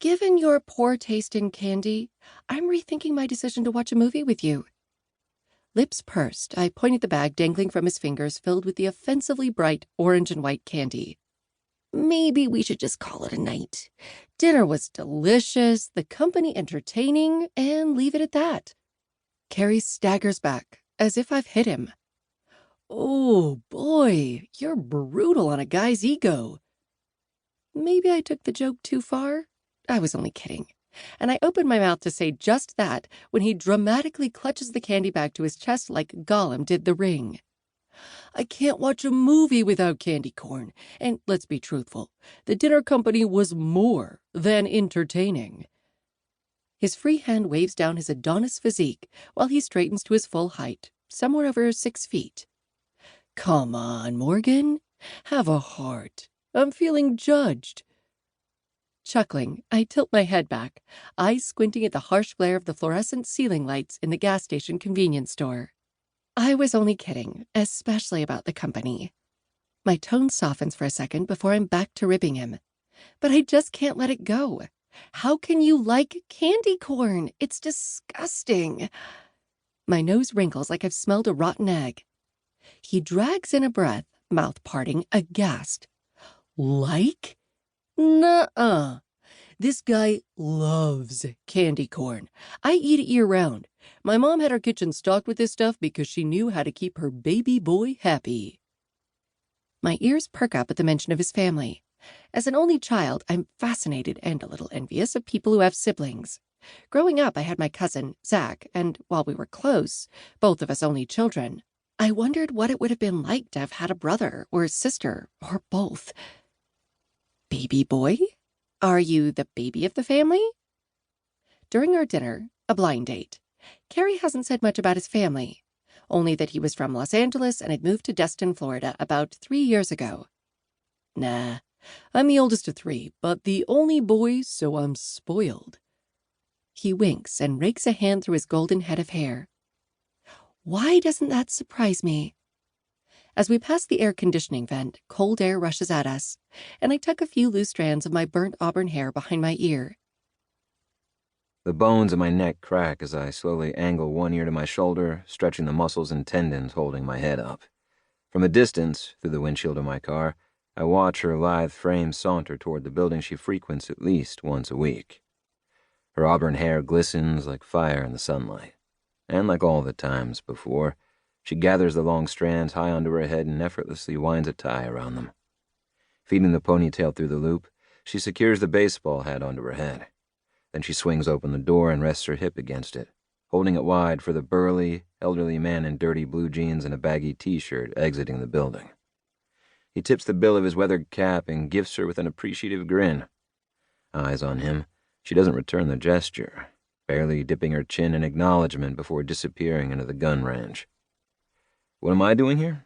Given your poor taste in candy, I'm rethinking my decision to watch a movie with you. Lips pursed, I pointed the bag dangling from his fingers filled with the offensively bright orange and white candy. Maybe we should just call it a night. Dinner was delicious, the company entertaining, and leave it at that. Carrie staggers back, as if I've hit him. Oh, boy, you're brutal on a guy's ego. Maybe I took the joke too far. I was only kidding. And I opened my mouth to say just that when he dramatically clutches the candy bag to his chest like Gollum did the ring. I can't watch a movie without candy corn. And let's be truthful, the dinner company was more than entertaining. His free hand waves down his Adonis physique while he straightens to his full height, somewhere over 6 feet. Come on, Morgan. Have a heart. I'm feeling judged. Chuckling, I tilt my head back, eyes squinting at the harsh glare of the fluorescent ceiling lights in the gas station convenience store. I was only kidding, especially about the company. My tone softens for a second before I'm back to ribbing him. But I just can't let it go. How can you like candy corn? It's disgusting. My nose wrinkles like I've smelled a rotten egg. He drags in a breath, mouth parting, aghast. Like? Nuh-uh. This guy loves candy corn. I eat it year-round. My mom had our kitchen stocked with this stuff because she knew how to keep her baby boy happy. My ears perk up at the mention of his family. As an only child, I'm fascinated and a little envious of people who have siblings. Growing up, I had my cousin, Zach, and while we were close, both of us only children, I wondered what it would have been like to have had a brother or sister or both. Baby boy? Are you the baby of the family? During our dinner, a blind date, Carrie hasn't said much about his family, only that he was from Los Angeles and had moved to Destin, Florida about 3 years ago. Nah, I'm the oldest of 3, but the only boy, so I'm spoiled. He winks and rakes a hand through his golden head of hair. Why doesn't that surprise me? As we pass the air conditioning vent, cold air rushes at us, and I tuck a few loose strands of my burnt auburn hair behind my ear. The bones in my neck crack as I slowly angle one ear to my shoulder, stretching the muscles and tendons holding my head up. From a distance, through the windshield of my car, I watch her lithe frame saunter toward the building she frequents at least once a week. Her auburn hair glistens like fire in the sunlight, and like all the times before, she gathers the long strands high onto her head and effortlessly winds a tie around them. Feeding the ponytail through the loop, she secures the baseball hat onto her head. Then she swings open the door and rests her hip against it, holding it wide for the burly, elderly man in dirty blue jeans and a baggy t-shirt exiting the building. He tips the bill of his weathered cap and gifts her with an appreciative grin. Eyes on him, she doesn't return the gesture, barely dipping her chin in acknowledgement before disappearing into the gun range. What am I doing here?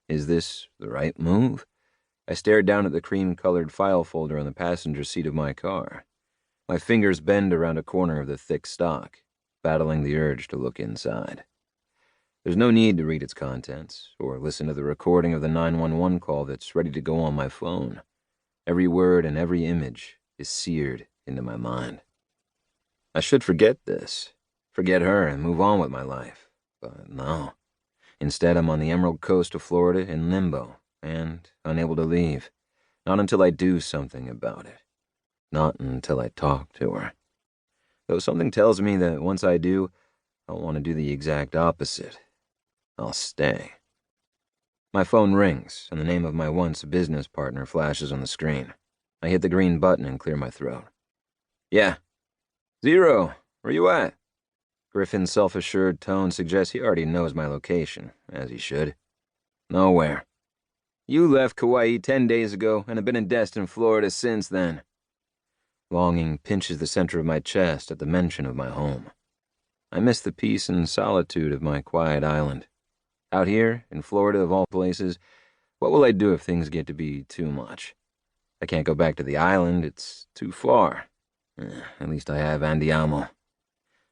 Is this the right move? I stared down at the cream-colored file folder on the passenger seat of my car. My fingers bend around a corner of the thick stock, battling the urge to look inside. There's no need to read its contents or listen to the recording of the 911 call that's ready to go on my phone. Every word and every image is seared into my mind. I should forget this, forget her and move on with my life, but no. Instead, I'm on the Emerald Coast of Florida in limbo and unable to leave. Not until I do something about it. Not until I talk to her. Though something tells me that once I do, I'll want to do the exact opposite. I'll stay. My phone rings, and the name of my once business partner flashes on the screen. I hit the green button and clear my throat. Yeah. Zero, where you at? Griffin's self-assured tone suggests he already knows my location, as he should. Nowhere. You left Kauai 10 days ago and have been in Destin, Florida since then. Longing pinches the center of my chest at the mention of my home. I miss the peace and solitude of my quiet island. Out here, in Florida of all places, what will I do if things get to be too much? I can't go back to the island, it's too far. At least I have Andiamo.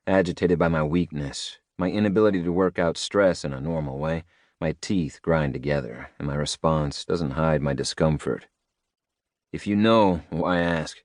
Agitated by my weakness, my inability to work out stress in a normal way, my teeth grind together, and my response doesn't hide my discomfort. If you know, why ask?